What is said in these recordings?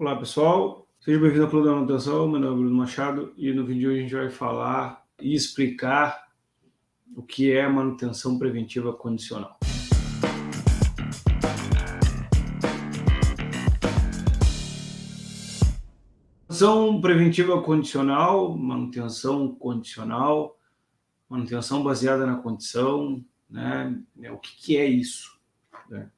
Olá pessoal, seja bem-vindo ao Clube da Manutenção. Meu nome é Bruno Machado e no vídeo de hoje a gente vai falar e explicar o que é manutenção preventiva condicional. Manutenção preventiva condicional, manutenção baseada na condição, né? O que é isso? Né?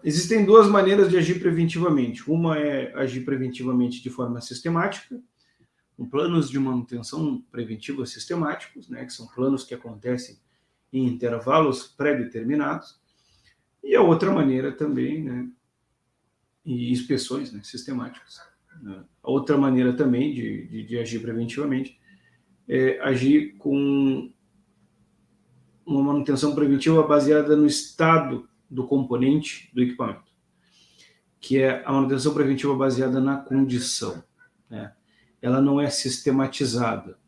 Existem duas maneiras de agir preventivamente. Uma é agir preventivamente de forma sistemática, com planos de manutenção preventiva sistemáticos, né, que são planos que acontecem em intervalos pré-determinados, e a outra maneira também, né, e inspeções, né, sistemáticas. Né. A outra maneira também de agir preventivamente é agir com uma manutenção preventiva baseada no estado do componente do equipamento, que é a manutenção preventiva baseada na condição, né? Ela não é sistematizada,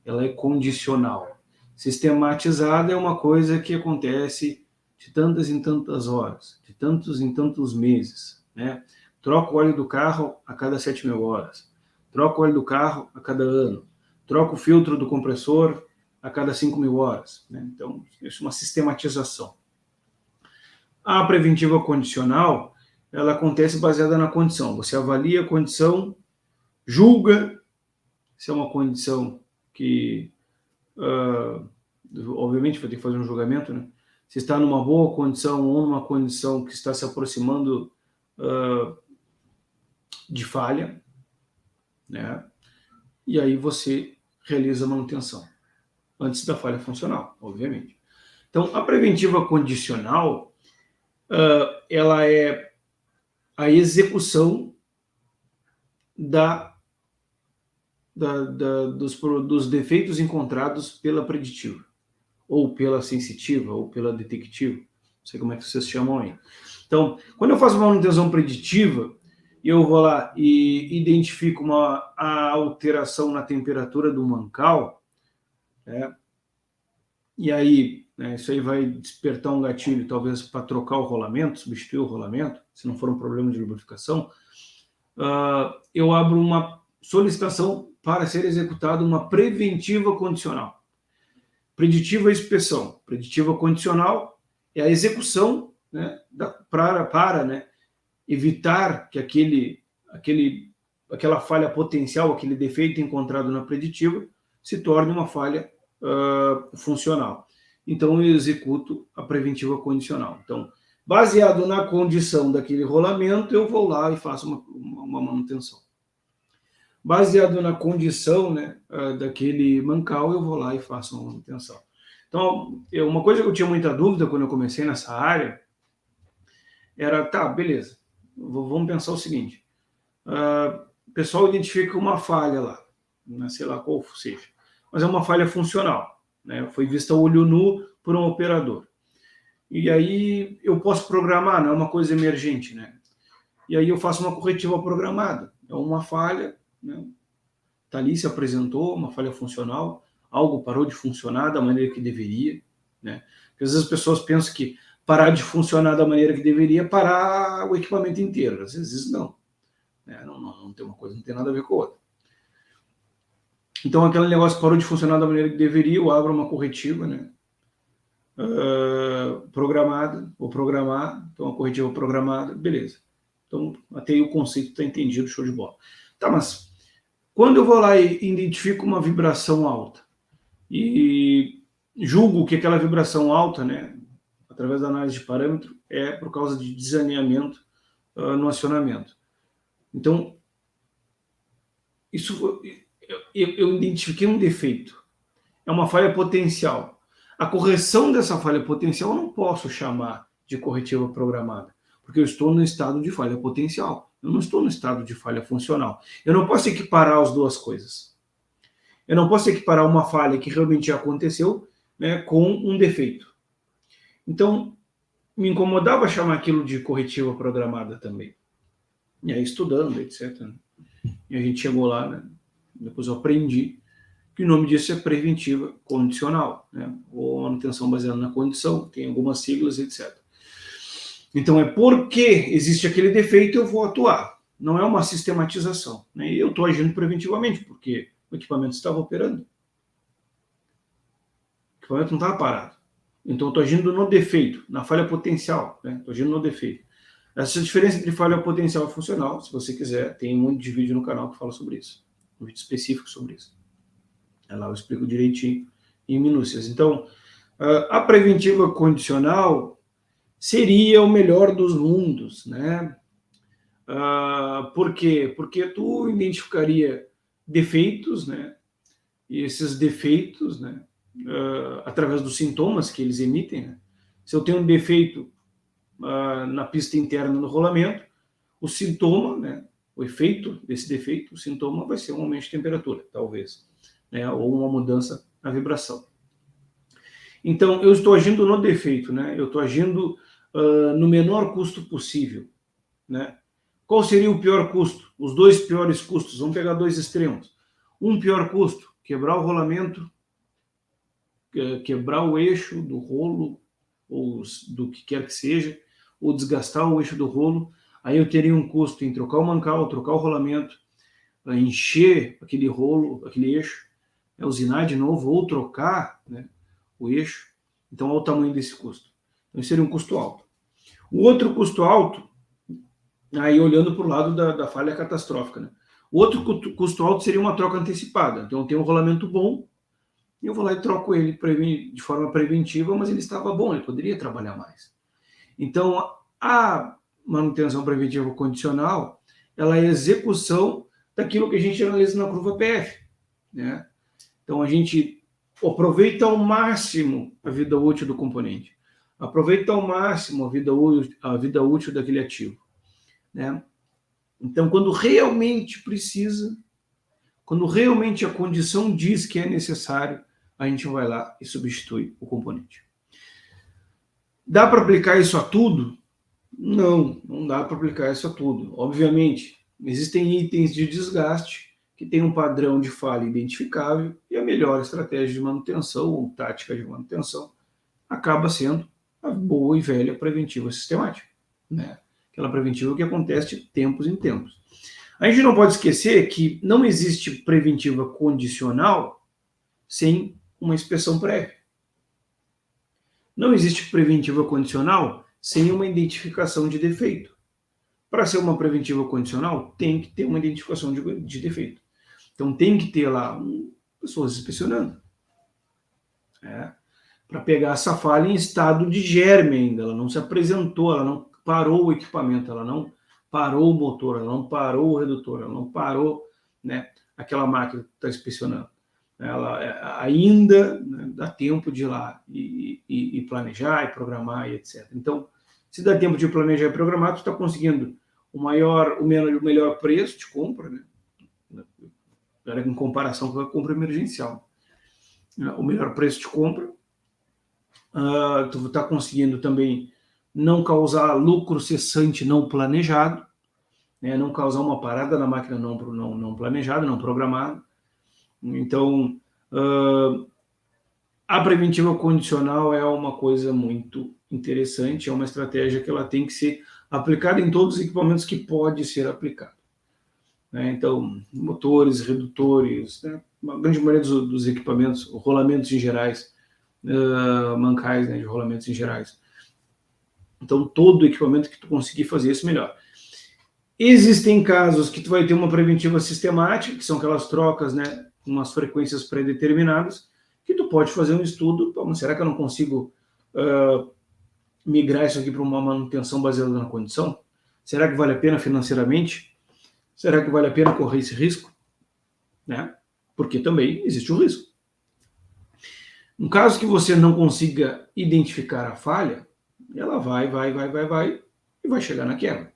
ela é condicional. Sistematizada é uma coisa que acontece de tantas em tantas horas, de tantos em tantos meses, né? Troca o óleo do carro a cada 7.000 horas, troca o óleo do carro a cada ano, troca o filtro do compressor a cada 5.000 horas, né? Então, isso é uma sistematização. A preventiva condicional, ela acontece baseada na condição. Você avalia a condição, julga se é uma condição que, obviamente, vai ter que fazer um julgamento, né? Se está numa boa condição ou numa condição que está se aproximando de falha, né? E aí você realiza a manutenção, antes da falha funcional, obviamente. Então, a preventiva condicional, ela é a execução dos defeitos encontrados pela preditiva, ou pela sensitiva, ou pela detectiva, não sei como é que vocês chamam aí. Então, quando eu faço uma manutenção preditiva, eu vou lá e identifico a alteração na temperatura do mancal, né? E aí, né, isso aí vai despertar um gatilho, talvez para trocar o rolamento, substituir o rolamento, se não for um problema de lubrificação. Eu abro uma solicitação para ser executada uma preventiva condicional. Preditiva é inspeção, preditiva condicional é a execução, né, para né, evitar que aquela falha potencial, aquele defeito encontrado na preditiva, se torne uma falha funcional. Então eu executo a preventiva condicional. Então, baseado na condição daquele rolamento, eu vou lá e faço uma manutenção. Baseado na condição, né, daquele mancal, eu vou lá e faço uma manutenção. Então, uma coisa que eu tinha muita dúvida quando eu comecei nessa área era, tá, beleza, vamos pensar o seguinte, o pessoal identifica uma falha lá, né, sei lá qual seja, mas é uma falha funcional, né, foi vista a olho nu por um operador. E aí eu posso programar, não é uma coisa emergente, né? E aí eu faço uma corretiva programada, é uma falha, né? Tá ali, se apresentou uma falha funcional, algo parou de funcionar da maneira que deveria, né? Porque às vezes as pessoas pensam que parar de funcionar da maneira que deveria é parar o equipamento inteiro, às vezes não, né? Não tem uma coisa, não tem nada a ver com a outra. Então aquele negócio parou de funcionar da maneira que deveria, eu abro uma corretiva, né? Programada, vou programar, então a corretiva programada, beleza. Então, até aí o conceito está entendido, show de bola. Tá, mas quando eu vou lá e identifico uma vibração alta e julgo que aquela vibração alta, né, através da análise de parâmetro, é por causa de desalinhamento no acionamento. Então, eu identifiquei um defeito, é uma falha potencial. A correção dessa falha potencial eu não posso chamar de corretiva programada, porque eu estou no estado de falha potencial, eu não estou no estado de falha funcional. Eu não posso equiparar as duas coisas. Eu não posso equiparar uma falha que realmente aconteceu, né, com um defeito. Então, me incomodava chamar aquilo de corretiva programada também. E aí, estudando, etc. E a gente chegou lá, né, depois eu aprendi que o nome disso é preventiva condicional, né? Ou manutenção baseada na condição, tem algumas siglas, etc. Então é porque existe aquele defeito, eu vou atuar. não é uma sistematização, né? Eu estou agindo preventivamente, porque o equipamento estava operando. O equipamento não estava parado. Então, eu estou agindo no defeito, na falha potencial, né? Estou agindo no defeito. Essa diferença entre falha potencial e funcional, se você quiser, tem um monte de vídeo no canal que fala sobre isso. Um vídeo específico sobre isso. Lá eu explico direitinho, em minúcias. Então, a preventiva condicional seria o melhor dos mundos, né? Por quê? Porque tu identificaria defeitos, né? E esses defeitos, né? Através dos sintomas que eles emitem, né? Se eu tenho um defeito na pista interna no rolamento, o sintoma, né? O efeito desse defeito, o sintoma vai ser um aumento de temperatura, talvez, né? Ou uma mudança na vibração. Então, eu estou agindo no defeito, né? Eu estou agindo no menor custo possível, né? Qual seria o pior custo? Os dois piores custos, vamos pegar dois extremos. Um pior custo, quebrar o rolamento, quebrar o eixo do rolo, ou do que quer que seja, ou desgastar o eixo do rolo. Aí eu teria um custo em trocar o mancal, trocar o rolamento, encher aquele rolo, aquele eixo, usinar de novo, ou trocar, né, o eixo. Então, olha o tamanho desse custo. Então, seria um custo alto. O outro custo alto, aí olhando para o lado da falha catastrófica, né? O outro custo alto seria uma troca antecipada. Então, eu tenho um rolamento bom, e eu vou lá e troco ele de forma preventiva, mas ele estava bom, ele poderia trabalhar mais. Então, a manutenção preventiva condicional, ela é a execução daquilo que a gente analisa na curva PF, né? Então, a gente aproveita ao máximo a vida útil do componente, aproveita ao máximo a vida útil daquele ativo, né? Então, quando realmente precisa, quando realmente a condição diz que é necessário, a gente vai lá e substitui o componente. Dá para aplicar isso a tudo? Não, não dá para aplicar isso a tudo. Obviamente, existem itens de desgaste que têm um padrão de falha identificável e a melhor estratégia de manutenção ou tática de manutenção acaba sendo a boa e velha preventiva sistemática, né? Aquela preventiva que acontece de tempos em tempos. A gente não pode esquecer que não existe preventiva condicional sem uma inspeção prévia. Não existe preventiva condicional sem uma identificação de defeito. Para ser uma preventiva condicional, tem que ter uma identificação de defeito. Então, tem que ter lá pessoas inspecionando. Para pegar essa falha em estado de germe ainda. Ela não se apresentou, ela não parou o equipamento, ela não parou o motor, ela não parou o redutor, ela não parou, né, aquela máquina que está inspecionando. Ela ainda, né, dá tempo de ir lá e planejar, e programar, e etc. Então, se dá tempo de planejar e programar, tu está conseguindo o melhor preço de compra, né, em comparação com a compra emergencial. O melhor preço de compra, tu está conseguindo também não causar lucro cessante não planejado, né, não causar uma parada na máquina não planejada, não programada. Então, a preventiva condicional é uma coisa muito interessante, é uma estratégia que ela tem que ser aplicada em todos os equipamentos que pode ser aplicado, né? Então, motores, redutores, né? A grande maioria dos equipamentos, rolamentos em gerais, mancais, né, de rolamentos em gerais. Então, todo equipamento que tu conseguir fazer isso, melhor. Existem casos que tu vai ter uma preventiva sistemática, que são aquelas trocas, né, com umas frequências pré-determinadas, que tu pode fazer um estudo. Será que eu não consigo migrar isso aqui para uma manutenção baseada na condição? Será que vale a pena financeiramente? Será que vale a pena correr esse risco? Né? Porque também existe o risco. No caso que você não consiga identificar a falha, ela vai e vai chegar na quebra,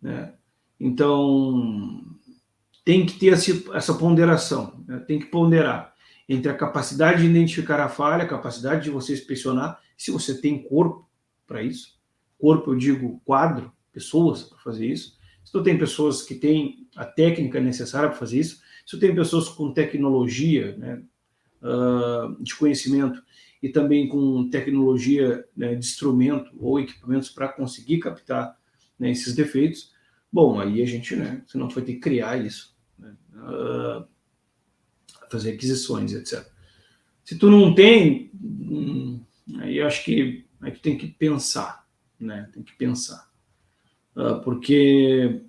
né? Então, tem que ter essa ponderação, né? Tem que ponderar entre a capacidade de identificar a falha, a capacidade de você inspecionar, se você tem corpo para isso. Corpo, eu digo quadro, pessoas para fazer isso. Se tu tem pessoas que têm a técnica necessária para fazer isso, se tu tem pessoas com tecnologia, né, de conhecimento e também com tecnologia, né, de instrumento ou equipamentos para conseguir captar, né, esses defeitos, bom, aí a gente, né, senão tu vai ter que criar isso, né, fazer aquisições, etc. Se tu não tem, aí eu acho que aí tu tem que pensar, né, tem que pensar. Porque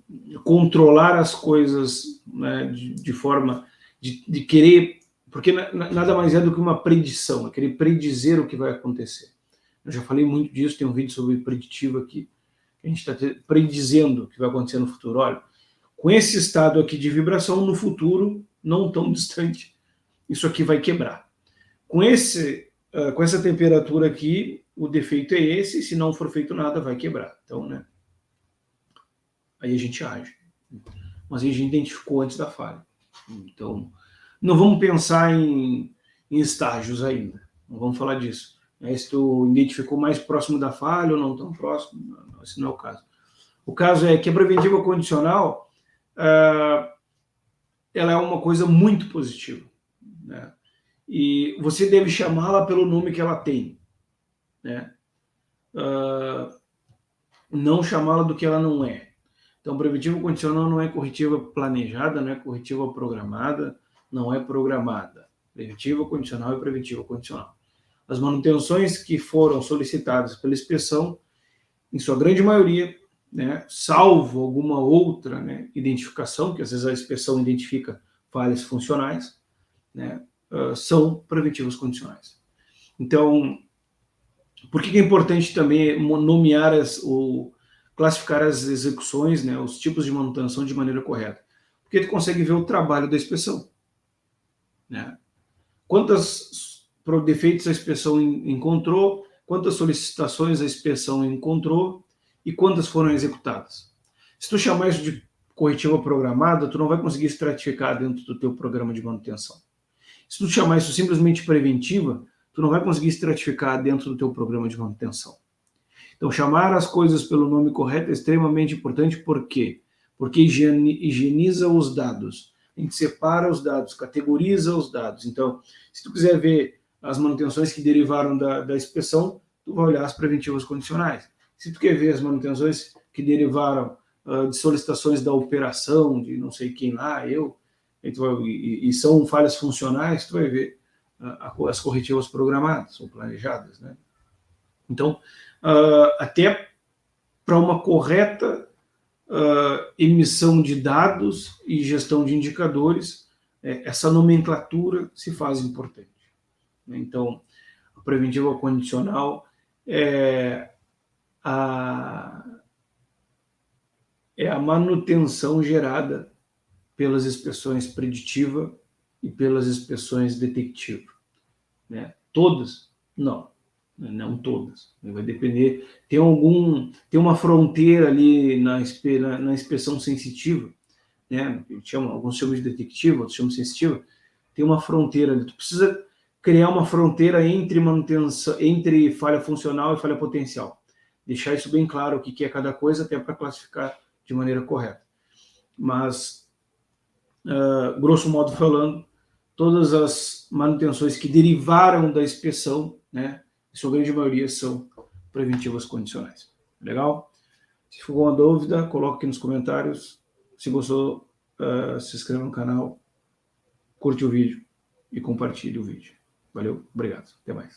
controlar as coisas, né, de forma de querer, porque nada mais é do que uma predição, é querer predizer o que vai acontecer. Eu já falei muito disso, tem um vídeo sobre preditivo aqui, que a gente está predizendo o que vai acontecer no futuro. Olha, com esse estado aqui de vibração, no futuro, não tão distante, isso aqui vai quebrar. Com essa temperatura aqui, o defeito é esse, se não for feito nada, vai quebrar. Então, né, aí a gente age. Mas a gente identificou antes da falha. Então, não vamos pensar em estágios ainda. Não vamos falar disso. Se tu identificou mais próximo da falha ou não tão próximo, não, esse não é o caso. O caso é que a preventiva condicional ela é uma coisa muito positiva, né? E você deve chamá-la pelo nome que ela tem, né? Não chamá-la do que ela não é. Então, preventiva condicional não é corretiva planejada, não é corretiva programada, não é programada. Preventiva condicional é preventiva condicional. As manutenções que foram solicitadas pela inspeção, em sua grande maioria, né, salvo alguma outra, né, identificação, que às vezes a inspeção identifica falhas funcionais, né, são preventivas condicionais. Então, por que é importante também nomear ou classificar as execuções, né, os tipos de manutenção de maneira correta? Porque tu consegue ver o trabalho da inspeção, né? Quantos defeitos a inspeção encontrou, quantas solicitações a inspeção encontrou e quantas foram executadas. Se tu chamar isso de corretiva programada, tu não vai conseguir estratificar dentro do teu programa de manutenção. Se tu chamar isso simplesmente preventiva, tu não vai conseguir estratificar dentro do teu programa de manutenção. Então, chamar as coisas pelo nome correto é extremamente importante. Por quê? Porque higieniza os dados. A gente separa os dados, categoriza os dados. Então, se tu quiser ver as manutenções que derivaram da inspeção, tu vai olhar as preventivas condicionais. Se tu quer ver as manutenções que derivaram de solicitações da operação, de não sei quem lá, e são falhas funcionais, tu vai ver as corretivas programadas ou planejadas, né? Então, até para uma correta emissão de dados e gestão de indicadores, essa nomenclatura se faz importante. Então, a preventiva condicional é a manutenção gerada pelas inspeções preditiva e pelas inspeções detectiva, né? Todas? Não todas. Vai depender. Tem uma fronteira ali na inspeção sensitiva, né? Alguns chamam de detectiva, outros chamam de sensitiva. Tem uma fronteira ali. Tu precisa criar uma fronteira entre manutenção, entre falha funcional e falha potencial. Deixar isso bem claro o que é cada coisa, até para classificar de maneira correta. Mas, grosso modo falando, todas as manutenções que derivaram da inspeção, né, em sua grande maioria, são preventivas condicionais. Legal? Se for alguma dúvida, coloque aqui nos comentários. Se gostou, se inscreva no canal, curte o vídeo e compartilhe o vídeo. Valeu, obrigado. Até mais.